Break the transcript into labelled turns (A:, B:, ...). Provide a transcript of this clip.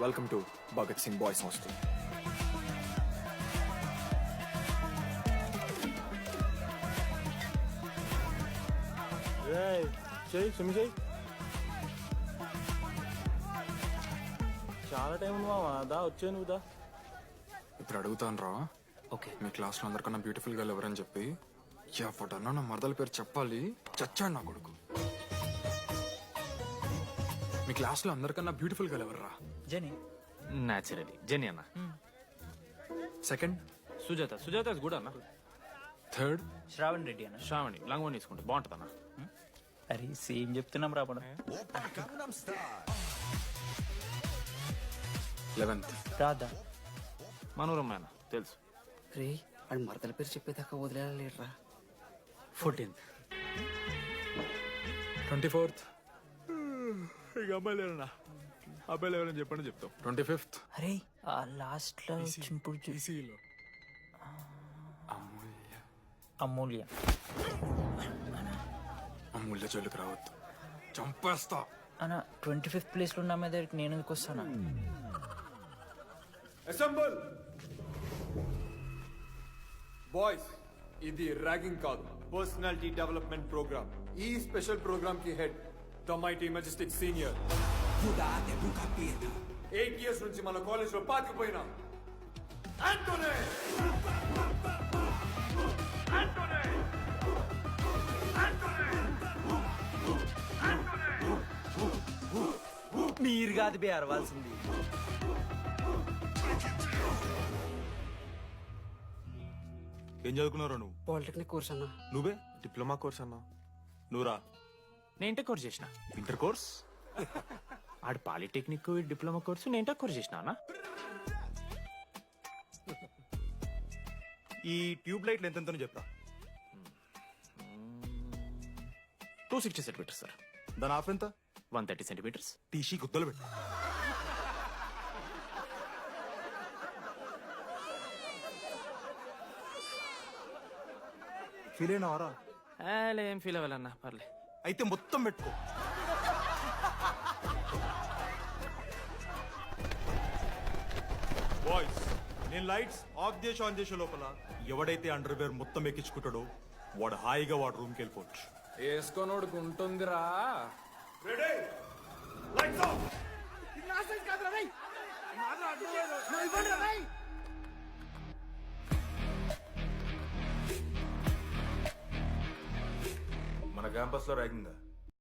A: Welcome to Bhagat Singh boys hostel.
B: చాలా time ఉంది మామ, దా వచ్చే నువ్వు దా.
A: ఇప్పుడు అడుగుతాను రా,
C: ఓకే.
A: మీ క్లాస్ లో అందరికన్నా బ్యూటిఫుల్ గర్ల్ ఎవరని చెప్పి ఎవడన్నా నా మరదల పేరు చెప్పాలి. చచ్చాడు నా కొడుకు. మీ క్లాస్ లో అందరికన్నా బ్యూటిఫుల్ గర్ల్ ఎవర్రా?
C: జెనీ.
D: న్యాచురలీ జెనీ అన్న.
A: Second
D: Sujatha. Sujatha is good అన్న.
A: థర్డ్
C: శ్రావణ్ రెడ్డి అన్న.
D: శ్రావణి లాంగ్ వన్ తీసుకుంటే బాగుంటుంది అన్న.
C: అరే సేమ్ చెప్తున్నాం రాపడ.
A: 11th
C: రాధా.
D: మనోరమ్మ అన్న తెలుసు.
E: రే వాడు మరదల పేరు చెప్పేదాకా వదిలేరా.
C: 14th.
A: 24th
D: ఇక అమ్మాయి లేరన్నా, అబ్బాయిలు ఎవరైనా చెప్పండి చెప్తాం.
A: 25th
C: అరే ఆ లాస్ట్ లో చింపుడు
A: ఈసీలో అమూల్య.
C: అమూల్య.
A: అమూల్య జోలికి రావద్దు, చంపేస్తా.
C: అన్న 25th ప్లేస్ లో ఉన్న మీద నేను ఎందుకు వస్తానా?
A: అసెంబుల్ బాయ్స్, ఇది ర్యాగింగ్ కాదు, పర్సనాలిటీ డెవలప్మెంట్ ప్రోగ్రామ్. ఈ స్పెషల్ ప్రోగ్రామ్ కి head the mighty Majestic senior. 8 years నుంచి మన కాలేజ్ లో పాతిపోయిన ఆంటోనీ.
E: మీరు కాదు బే అరవాల్సింది.
B: ఏం చదువుకున్నారా నువ్వు?
E: పాలిటెక్నిక్ కోర్స్ అన్నా.
B: నువ్వే డిప్లొమా కోర్స్ అన్నా. నువ్వురా
D: నేను ఇంటర్ కోర్స్ చేసిన.
B: Inter course.
D: ఆడు పాలిటెక్నిక్ డిప్లొమా కోర్సు, నేను ఇంటర్ కోర్స్ చేసిన అన్న.
B: ఈ ట్యూబ్ లైట్లు ఎంతెంతనో చెప్పరా.
D: 260 సెంటీమీటర్స్ సార్.
B: దాని ఆఫ్ ఎంత?
D: 130 సెంటీమీటర్స్.
B: టీసీ గుద్దలు పెట్టు. ఫీల్ అయినావారా?
D: ఏం ఫీల్ అవ్వాలన్నా, పర్లే.
B: అయితే మొత్తం పెట్టుకో. బాయ్స్, నేను లైట్స్ ఆఫ్ చేసి ఆన్ చేసే లోపల ఎవడైతే అండర్వేర్ మొత్తం ఎక్కించుకుంటాడో వాడు హాయిగా వాడు రూమ్కి వెళ్ళిపోవచ్చు.
A: వేసుకోనోడుకు ఉంటుందిరా.
B: Ready, lights off.
F: మన క్యాంపస్ లో ర్యాగింగ్